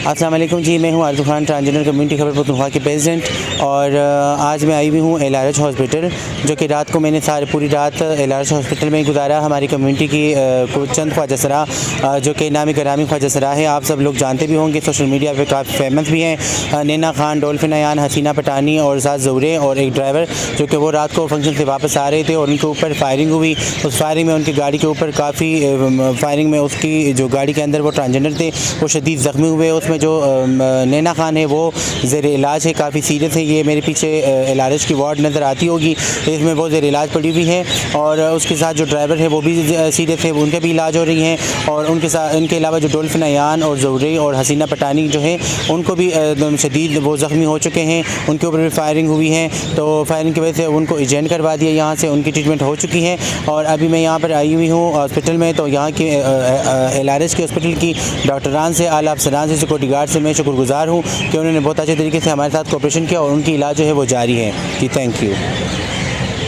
अस्सलाम वालेकुम जी, मैं हूं आरज़ू खान, ट्रांसजेंडर कम्युनिटी खबर पख्तूनख्वा के प्रेसिडेंट। और आज मैं आई हुई हूं LRH हॉस्पिटल, जो कि रात को मैंने पूरी रात LRH हॉस्पिटल में गुजारा। हमारी कम्युनिटी की कुछ चंद ख्वाजा सरा, जो कि नामी करामी ख्वाजा सरा है, आप सब लोग जानते भी होंगे, सोशल मीडिया पे काफ़ी फेमस भी हैं। नैना खान, डॉल्फिन अयान, हसीना पटानी और साथ ज़ोरे और एक ड्राइवर, जो कि वो रात को फंक्शन से वापस आ रहे थे और उनके ऊपर फायरिंग हुई। उस फायरिंग में उनकी गाड़ी के ऊपर काफ़ी फायरिंग में उसकी जो गाड़ी के अंदर वो ट्रांसजेंडर थे वो शदीद ज़ख्मी हुए। उसमें जो नैना खान है वो ज़ेर इलाज है, काफ़ी सीरियस है। ये मेरे पीछे LRH की वार्ड नज़र आती होगी, इसमें वो ज़ेर इलाज पड़ी हुई है। और उसके साथ जो ड्राइवर है वो भी सीरियस है, उनके भी इलाज हो रही हैं। और इनके अलावा जो डॉल्फिन अयान और ज़ोरे और हसीना पटानी जो है, उनको भी शदीद वो ज़ख्मी हो चुके हैं, उनके ऊपर भी फायरिंग हुई है। तो फायरिंग की वजह से उनको एजेंट करवा दिया, यहाँ से उनकी ट्रीटमेंट हो चुकी है। और अभी मैं यहाँ पर आई हुई हूँ हॉस्पिटल में, तो यहाँ की LRH के हॉस्पिटल की डॉक्टरान से, आला अफसरान से, सिक्योरिटी गार्ड से मैं शुक्रगुज़ार हूँ कि उन्होंने बहुत अच्छे तरीके से हमारे साथ कोऑपरेशन किया और उनकी इलाज जो है वो जारी है। जी, थैंक यू।